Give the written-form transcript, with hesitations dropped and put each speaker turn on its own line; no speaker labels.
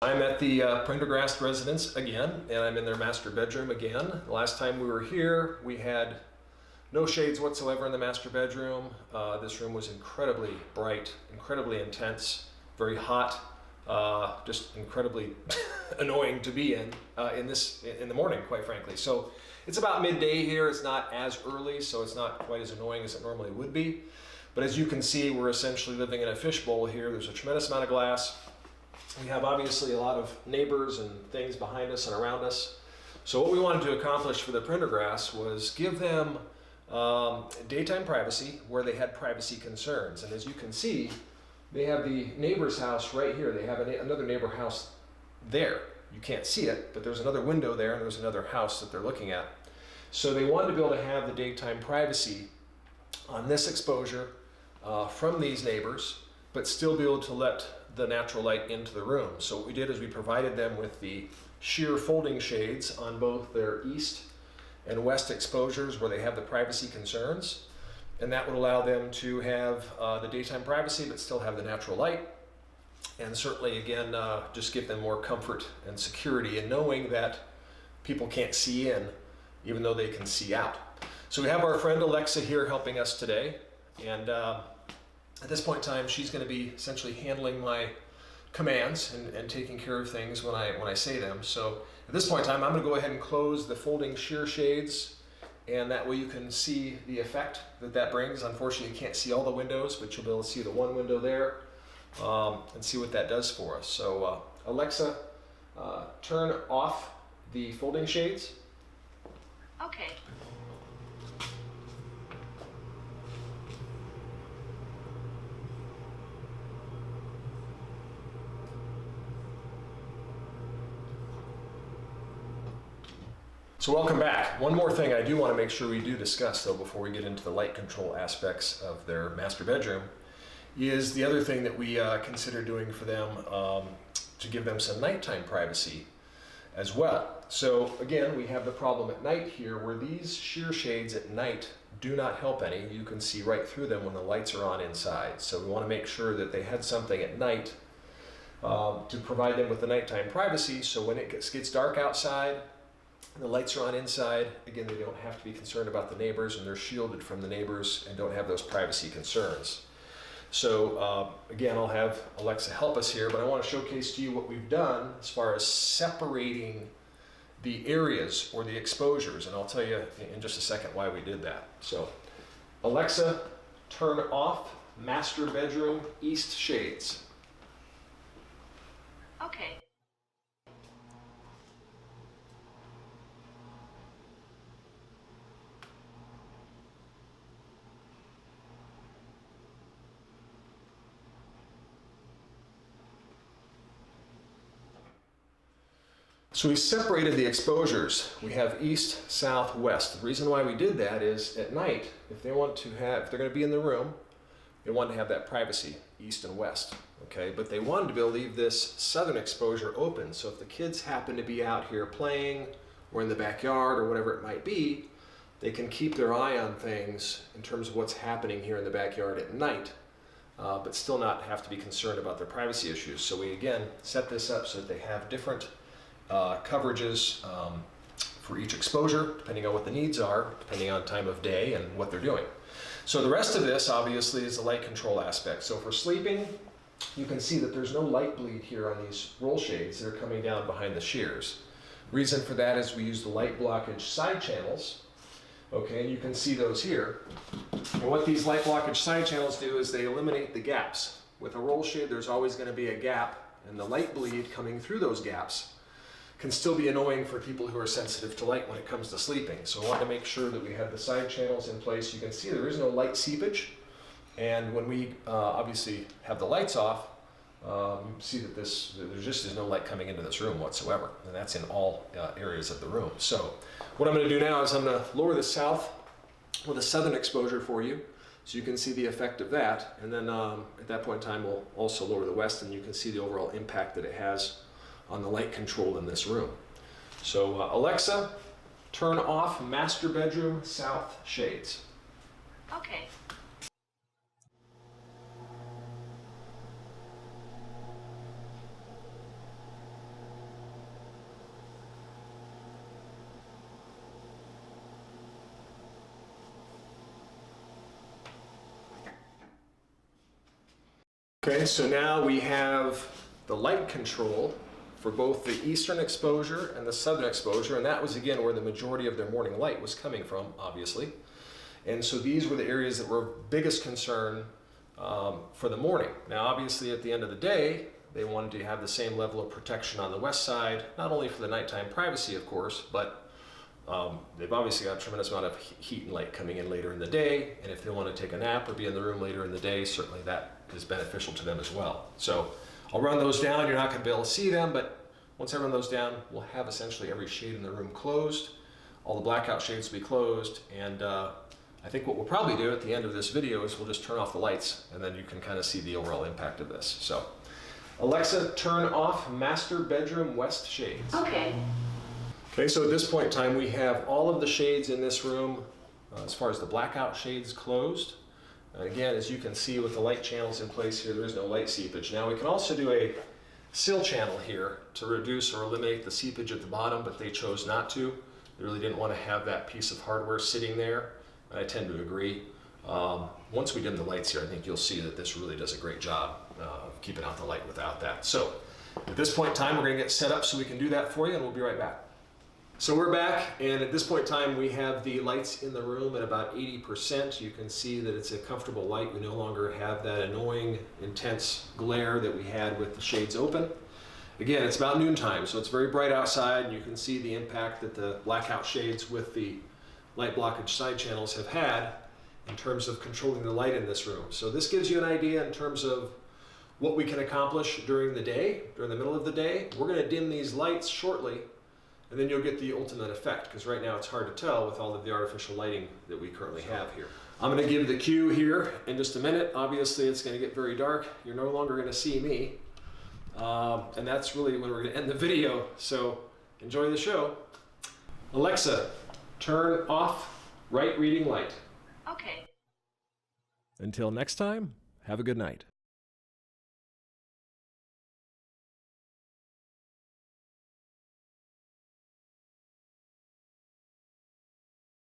I'm at the Prendergast residence again, and I'm in their master bedroom again. The last time we were here, we had no shades whatsoever in the master bedroom. This room was incredibly bright, incredibly intense, very hot, just incredibly annoying to be in the morning, quite frankly. So it's about midday here. It's not as early, so it's not quite as annoying as it normally would be. But as you can see, we're essentially living in a fishbowl here. There's a tremendous amount of glass. We have obviously a lot of neighbors and things behind us and around us. So what we wanted to accomplish for the Prendergrass was give them daytime privacy where they had privacy concerns. And as you can see, they have the neighbor's house right here. They have another neighbor house there. You can't see it, but there's another window there and there's another house that they're looking at. So they wanted to be able to have the daytime privacy on this exposure from these neighbors, but still be able to let the natural light into the room. So what we did is we provided them with the sheer folding shades on both their east and west exposures where they have the privacy concerns. And that would allow them to have the daytime privacy, but still have the natural light. And certainly, again, just give them more comfort and security in knowing that people can't see in, even though they can see out. So we have our friend Alexa here helping us today. And at this point in time, she's going to be essentially handling my commands and taking care of things when I say them. So at this point in time, I'm going to go ahead and close the folding sheer shades, and that way you can see the effect that brings. Unfortunately, you can't see all the windows, but you'll be able to see the one window there and see what that does for us. So Alexa, turn off the folding shades.
Okay.
So welcome back. One more thing I do want to make sure we do discuss, though, before we get into the light control aspects of their master bedroom, is the other thing that we consider doing for them to give them some nighttime privacy as well. So again, we have the problem at night here where these sheer shades at night do not help any. You can see right through them when the lights are on inside. So we want to make sure that they had something at night to provide them with the nighttime privacy, so when it gets dark outside, the lights are on inside, again, they don't have to be concerned about the neighbors, and they're shielded from the neighbors and don't have those privacy concerns. So again, I'll have Alexa help us here, but I want to showcase to you what we've done as far as separating the areas or the exposures, and I'll tell you in just a second why we did that. So Alexa, turn off master bedroom east shades.
Okay.
So we separated the exposures. We have east, south, west. The reason why we did that is at night, if they're going to be in the room, they want to have that privacy, east and west, okay? But they wanted to be able to leave this southern exposure open. So if the kids happen to be out here playing or in the backyard or whatever it might be, they can keep their eye on things in terms of what's happening here in the backyard at night, but still not have to be concerned about their privacy issues. So we, again, set this up so that they have different coverages for each exposure, depending on what the needs are, depending on time of day and what they're doing. So the rest of this, obviously, is the light control aspect. So for sleeping, you can see that there's no light bleed here on these roll shades. They're coming down behind the shears. Reason for that is we use the light blockage side channels. Okay, and you can see those here. And what these light blockage side channels do is they eliminate the gaps. With a roll shade, there's always going to be a gap, and the light bleed coming through those gaps can still be annoying for people who are sensitive to light when it comes to sleeping. So I want to make sure that we have the side channels in place. You can see there is no light seepage. And when we obviously have the lights off, see that there just is no light coming into this room whatsoever. And that's in all areas of the room. So what I'm going to do now is I'm going to lower the south or the southern exposure for you, so you can see the effect of that. And then at that point in time, we'll also lower the west, and you can see the overall impact that it has on the light control in this room. So Alexa, turn off master bedroom south shades.
Okay.
Okay, so now we have the light control for both the eastern exposure and the southern exposure, and that was again where the majority of their morning light was coming from, obviously. And so these were the areas that were of biggest concern for the morning. Now obviously at the end of the day, they wanted to have the same level of protection on the west side, not only for the nighttime privacy of course, but they've obviously got a tremendous amount of heat and light coming in later in the day, and if they want to take a nap or be in the room later in the day, certainly that is beneficial to them as well. So I'll run those down. You're not going to be able to see them, but once I run those down, we'll have essentially every shade in the room closed. All the blackout shades will be closed, and I think what we'll probably do at the end of this video is we'll just turn off the lights, and then you can kind of see the overall impact of this. So Alexa, turn off master bedroom west shades.
Okay.
Okay, so at this point in time, we have all of the shades in this room, as far as the blackout shades, closed. And again, as you can see with the light channels in place here, there is no light seepage. Now we can also do a sill channel here to reduce or eliminate the seepage at the bottom, but they chose not to. They really didn't want to have that piece of hardware sitting there, and I tend to agree. Once we dim the lights here, I think you'll see that this really does a great job of keeping out the light without that. So at this point in time, we're going to get set up so we can do that for you, and we'll be right back. So we're back, and at this point in time we have the lights in the room at about 80%. You can see that it's a comfortable light. We no longer have that annoying, intense glare that we had with the shades open. Again, it's about noontime, so it's very bright outside, and you can see the impact that the blackout shades with the light blockage side channels have had in terms of controlling the light in this room. So this gives you an idea in terms of what we can accomplish during the day, during the middle of the day. We're going to dim these lights shortly, and then you'll get the ultimate effect, because right now it's hard to tell with all of the artificial lighting that we currently have here. I'm going to give the cue here in just a minute. Obviously it's going to get very dark. You're no longer going to see me. And that's really when we're going to end the video. So enjoy the show. Alexa, turn off right reading light.
Okay.
Until next time, have a good night.